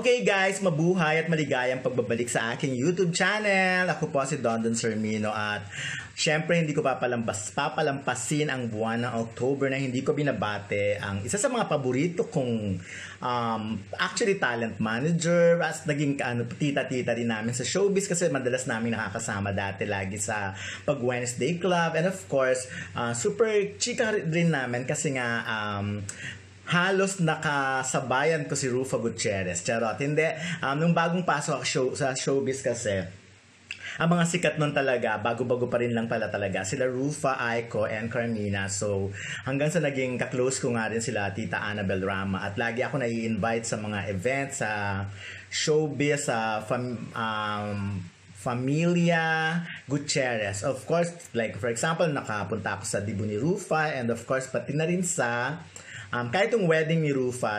Okay guys, mabuhay at maligayang pagbabalik sa aking YouTube channel. Ako po si Dondon Sermino at syempre hindi ko papalampasin ang buwan ng October na hindi ko binabate ang isa sa mga paborito kong actually talent manager as naging tita-tita rin namin sa showbiz kasi madalas namin nakakasama dati lagi sa pag Wednesday Club and of course super chika rin namin kasi nga halos nakasabayan ko si Rufa Gutierrez. Charot. Hindi. Nung bagong pasok sa showbiz kasi, ang mga sikat nun talaga, bago-bago pa rin lang pala talaga, sila Rufa, Aiko, and Carmina. So, hanggang sa naging kaklose ko nga rin sila, Tita Annabel Rama. At lagi ako nai-invite sa mga events, sa showbiz, sa Familia Gutierrez. Of course, like for example, nakapunta ako sa Dibu ni Rufa, and of course, pati na rin sa kahit yung wedding ni Rufa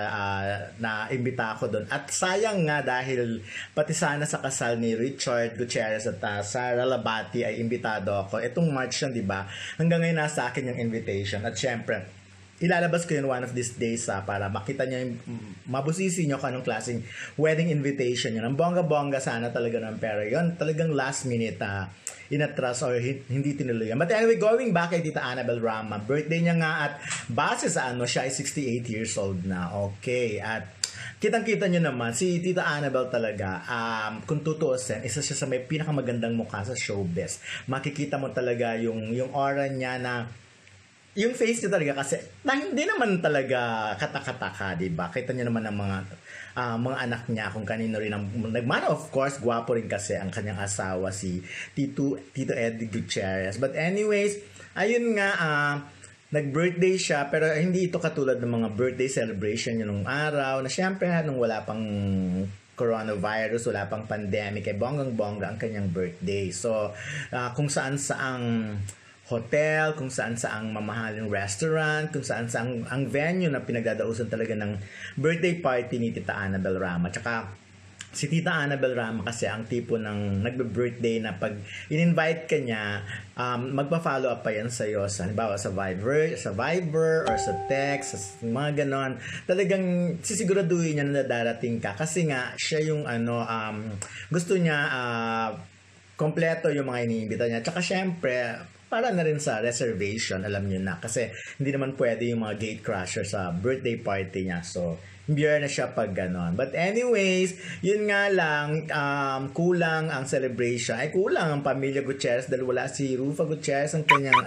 na imbita ako doon. At sayang nga dahil pati sana sa kasal ni Richard Gutierrez at Sara Labati ay imbitado ako. Itong March yun, di ba? Hanggang ngayon nasa akin yung invitation. At syempre, ilalabas ko yun one of these days para makita nyo yung mabusisi nyo kung anong klaseng wedding invitation yun. Ang bongga-bongga sana talaga ng pero yun talagang last minute inatras or hindi tinuloy. But anyway, going back kay Tita Annabel Rama, birthday niya nga at base sa siya ay 68 years old na. Okay, at kitang-kita nyo naman, si Tita Annabel talaga, kung tutuusin, isa siya sa may pinakamagandang mukha sa showbiz. Makikita mo talaga yung aura niya na yung face niya talaga kasi hindi naman talaga katakataka, diba? Kita niyo naman ang mga anak niya kung kanino rin ang nagmana. Of course, gwapo rin kasi ang kanyang asawa si Tito Eddie Gutierrez. But anyways, ayun nga, nag-birthday siya pero hindi ito katulad ng mga birthday celebration niya nung araw na syempre nung wala pang coronavirus, wala pang pandemic, ay bonggang-bongga ang kanyang birthday. So, kung saan-saang hotel, kung saan-saang mamahaling restaurant, kung saan-saang ang venue na pinagdadausan talaga ng birthday party ni Tita Annabel Rama. Tsaka si Tita Annabel Rama kasi ang tipo ng nagbe-birthday na pag in-invite ka niya, magpa-follow up pa yan sa'yo sa halimbawa sa Viber or sa text, sa mga ganon. Talagang sisiguraduhin niya na darating ka kasi nga siya yung gusto niya kompleto yung mga iniimbita niya. Tsaka syempre, para na rin sa reservation, alam niyo na. Kasi hindi naman pwede yung mga gate crasher sa birthday party niya. So, biyar na siya pag ganon. But anyways, yun nga lang, kulang ang celebration. Ay, kulang ang pamilya Gutierrez dahil wala si Rufa Gutierrez ang kanyang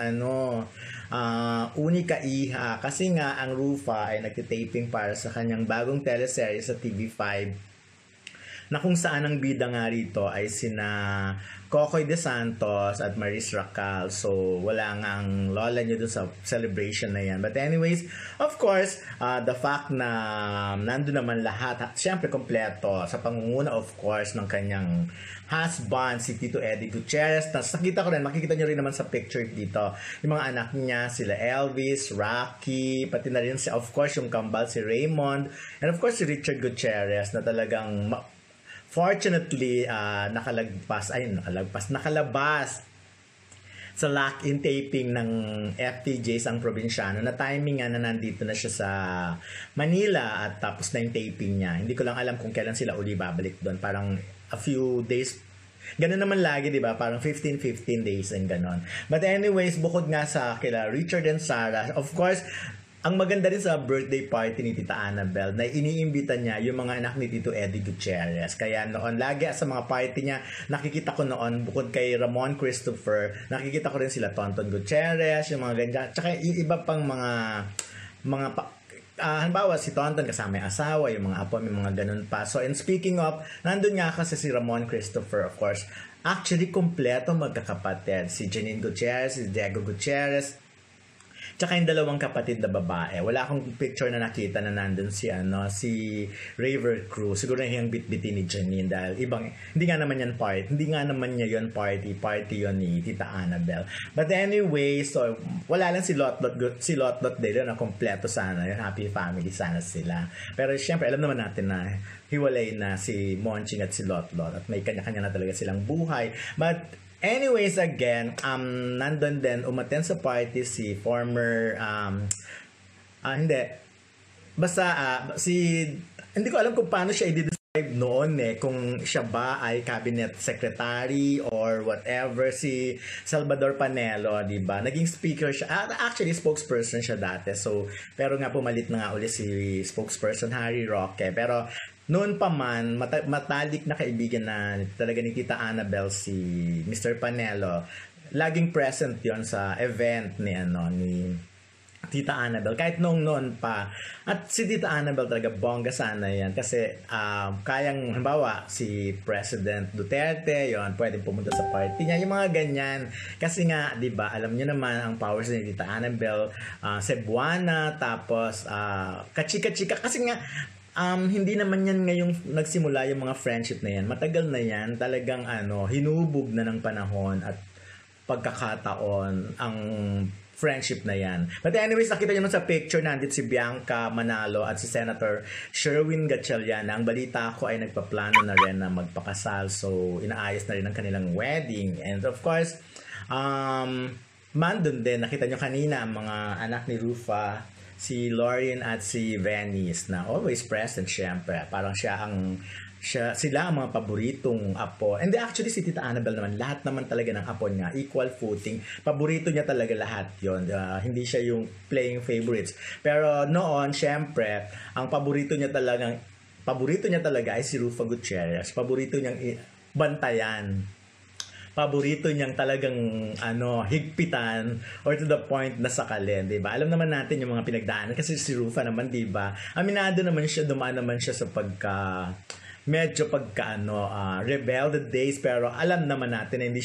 unika iha. Kasi nga, ang Rufa ay nagtitaping para sa kanyang bagong teleserye sa TV5 na kung saan ang bida nga rito ay sina Kokoy De Santos at Maris Racal. So, wala nga ang lola niyo dun sa celebration na yan. But anyways, of course, the fact na nandun naman lahat, siyempre kompleto, sa pangunguna of course ng kanyang husband, si Tito Eddie Gutierrez. Nakita ko rin, makikita nyo rin naman sa picture dito, yung mga anak niya, sila Elvis, Rocky, pati na rin of course yung kambal si Raymond, and of course si Richard Gutierrez na talagang fortunately, nakalabas sa lock-in taping ng FTJs ang probinsyano na timing nga na nandito na siya sa Manila at tapos na yung taping niya. Hindi ko lang alam kung kailan sila uli babalik doon. Parang a few days. Ganun naman lagi, di ba? Parang 15 days and ganon. But anyways, bukod nga sa kila Richard and Sarah, of course, ang maganda rin sa birthday party ni Tita Annabel na iniimbita niya yung mga anak ni Tito Eddie Gutierrez. Kaya noon, lagi sa mga party niya, nakikita ko noon, bukod kay Ramon Christopher, nakikita ko rin sila Tonton Gutierrez, yung mga ganyan. Tsaka yung iba pang halimbawa si Tonton kasama yung asawa, yung mga apo, may mga ganun pa. So, and speaking of, nandun nga kasi si Ramon Christopher, of course, actually, kompleto magkakapatid. Si Janine Gutierrez, si Diego Gutierrez, tsaka yung dalawang kapatid na babae. Wala akong picture na nakita na nandun si Raver Cruz. Siguro na yung bit-bitin ni Janine dahil hindi nga naman niya yun party yun ni Tita Annabel. But anyway, so wala lang si Lotlot din na kompleto sana, yung happy family sana sila. Pero syempre, alam naman natin na hiwalay na si Monching at si Lotlot at may kanya-kanya na talaga silang buhay. But anyways, again, nandun din, umattend sa party si former, hindi ko alam kung paano siya noon kung siya ba ay cabinet secretary or whatever, si Salvador Panelo, di ba? Naging speaker siya. Actually, spokesperson siya dati. So, pero nga pumalit na nga ulit si spokesperson Harry Roque. Pero noon pa man, matalik na kaibigan na talaga ni Tita Annabel si Mr. Panelo. Laging present yon sa event ni Tita Annabel, kahit noon pa. At si Tita Annabel talaga bongga sana yan kasi kayang, halimbawa, si President Duterte, yon pwedeng pumunta sa party niya, yung mga ganyan. Kasi nga, di ba, alam niyo naman ang powers ni Tita Annabel, Cebuana, tapos kachika-chika. Kasi nga, hindi naman yan ngayong nagsimula yung mga friendship na yan. Matagal na yan, talagang hinubog na ng panahon at pagkakataon ang friendship na yan. But anyways, nakita nyo naman sa picture, nandito si Bianca Manalo at si Senator Sherwin Gatchaliana. Ang balita ko ay nagpaplano na rin na magpakasal. So, inaayos na rin ang kanilang wedding. And of course, mandun din, nakita nyo kanina ang mga anak ni Rufa, si Lauren at si Venice na always present syempre. Parang sila ang mga paboritong apo. And actually, si Tita Annabel naman, lahat naman talaga ng apo niya, equal footing. Paborito niya talaga lahat yon. Hindi siya yung playing favorites. Pero noon, syempre, ang paborito niya talaga ay si Rufa Gutierrez. Paborito niyang bantayan. Paborito niyang talagang higpitan or to the point na sakalin, 'di ba? Alam naman natin yung mga pinagdaanan kasi si Rufa naman, 'di ba? Aminado naman siya, dumaan naman siya sa medyo rebelde days, pero alam naman natin na hindi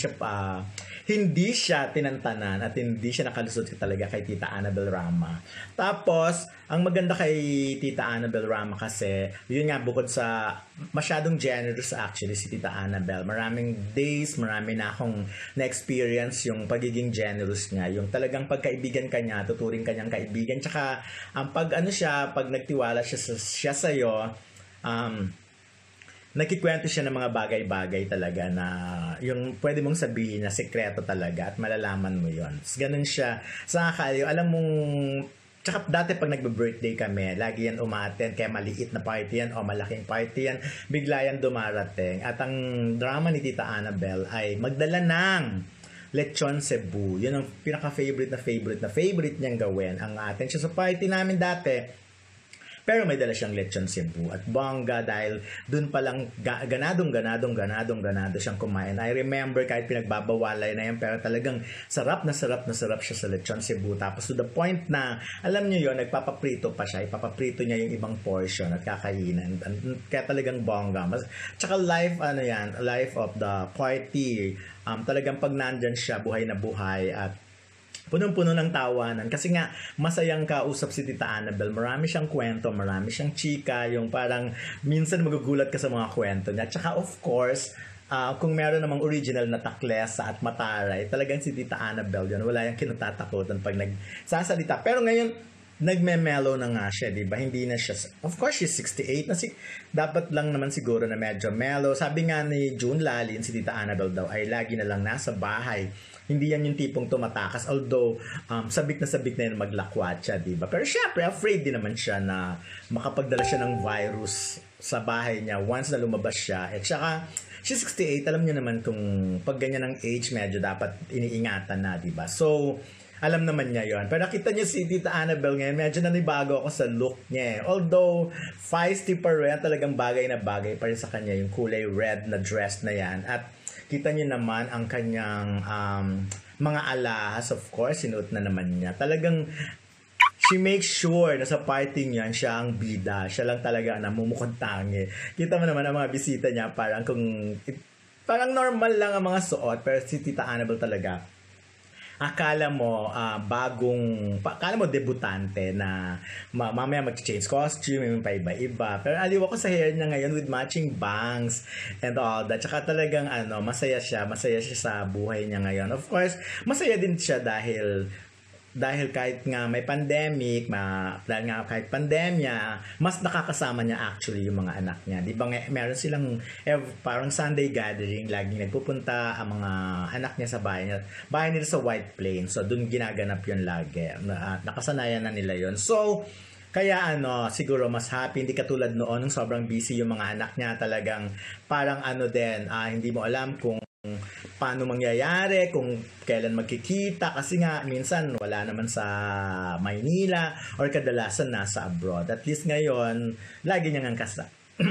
siya tinantanan at hindi siya nakalusot talaga kay Tita Annabel Rama. Tapos, ang maganda kay Tita Annabel Rama kasi, yun nga, bukod sa masyadong generous actually si Tita Annabel. Maraming days, marami na akong na-experience yung pagiging generous niya. Yung talagang pagkaibigan ka niya, tuturing ka niyang kaibigan. Tsaka, pag nagtiwala siya sa'yo, nagkikwento siya ng mga bagay-bagay talaga na yung pwede mong sabihin na sekreto talaga at malalaman mo yon. Ganun siya. Sa kakaliw, alam mong, tsaka dati pag nagbe-birthday kami, lagi yan umaattend, kaya maliit na party yan o malaking party yan, bigla yan dumarating. At ang drama ni Tita Annabel ay magdala ng lechon Cebu. Yun ang pinaka-favorite niyang gawin. Ang atin siya sa party namin dati. Pero may dala siyang lechon Cebu at bongga dahil dun palang ganadong siyang kumain. I remember kahit pinagbabawalay na yan, pero talagang sarap na sarap siya sa lechon Cebu. Tapos to the point na, alam niyo yon, nagpapaprito pa siya. Ipapaprito niya yung ibang portion at kakainan. Kaya talagang bongga. Tsaka life of the party. Talagang pag nandyan siya, buhay na buhay at punong-puno ng tawanan. Kasi nga, masayang kausap si Tita Annabel. Marami siyang kwento, marami siyang chika, yung parang minsan magugulat ka sa mga kwento niya. Tsaka of course, kung meron namang original na taklesa at mataray, talagang si Tita Annabel yun. Wala yung kinatatakutan pag nagsasalita. Pero ngayon, nagme-mellow na nga siya, di ba? Hindi na siya, of course, she's 68 na dapat lang naman siguro na medyo mellow. Sabi nga ni June Lalin, si Tita Annabel daw ay lagi na lang nasa bahay. Hindi yan yung tipong tumatakas. Although, sabik na yan maglakwat siya, diba? Pero syempre, afraid din naman siya na makapagdala siya ng virus sa bahay niya once na lumabas siya. At saka, she's 68, alam niyo naman kung pag ganyan ng age, medyo dapat iniingatan na, diba? So, alam naman niya yon. Pero nakita niyo si Tita Annabel ngayon, medyo nanibago ako sa look niya. Although, feisty pa rin, talagang bagay na bagay pa rin sa kanya yung kulay red na dress na yan. At kita niyo naman ang kanyang mga alahas, of course, sinuot na naman niya. Talagang, she makes sure na sa party niyan, siya ang bida. Siya lang talaga ang namumukhang tangi. Kita mo naman ang mga bisita niya, parang normal lang ang mga suot. Pero si Tita Annabel talaga, akala mo debutante na mamaya mag-change costume, may paiba-iba. Pero aliw ako sa hair niya ngayon with matching bangs and all that. Tsaka talagang masaya siya sa buhay niya ngayon. Of course, masaya din siya dahil kahit nga may pandemic, dahil nga kahit pandemya, mas nakakasama niya actually yung mga anak niya. Di ba meron silang parang Sunday gathering, laging nagpupunta ang mga anak niya sa bahay nila sa White Plains. So, dun ginaganap yun lagi. Nakasanayan na nila yun. So, Kaya siguro mas happy, hindi katulad noon nung sobrang busy yung mga anak niya, talagang parang din, hindi mo alam kung paano mangyayari, kung kailan magkikita, kasi nga minsan wala naman sa Maynila or kadalasan nasa abroad. At least ngayon, lagi niyang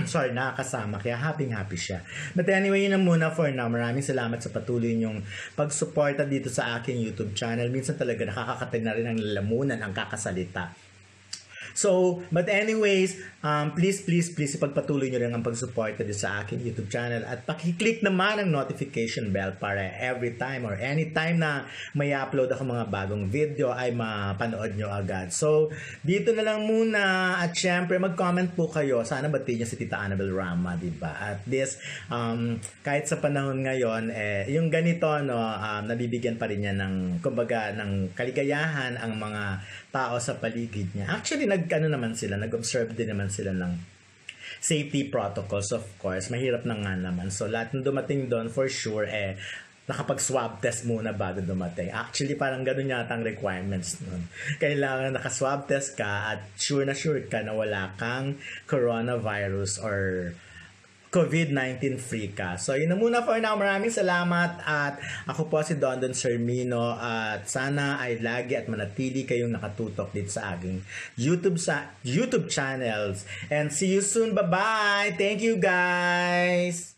sorry, nakakasama. Kaya happy siya. But anyway, yun na muna for now. Maraming salamat sa patuloy niyong pagsuporta dito sa aking YouTube channel. Minsan talaga nakakakatay na rin ang lalamunan ang kakasalita. So, but anyways, please ipagpatuloy nyo rin ang pagsuporta dito sa aking YouTube channel at pakiclick naman ang notification bell para every time or anytime na may upload ako mga bagong video ay mapanood nyo agad. So, dito na lang muna at syempre mag-comment po kayo. Sana batiin nyo si Tita Annabel Rama, diba? At this, kahit sa panahon ngayon, yung ganito, nabibigyan pa rin niya ng, kumbaga, ng kaligayahan ang mga tao sa paligid niya. Actually, nag-observe din naman sila ng safety protocols, of course. Mahirap na nga naman. So, lahat ng dumating doon, for sure, nakapag-swab test muna bago dumating. Actually, parang ganun yata ang requirements nun. Kailangan naka-swab test ka at sure ka na wala kang coronavirus or COVID-19 free ka. So, yun na muna for now. Maraming salamat at ako po si Don Sermino at sana ay lagi at manatili kayong nakatutok dito sa aking YouTube channels. And see you soon. Bye-bye! Thank you, guys!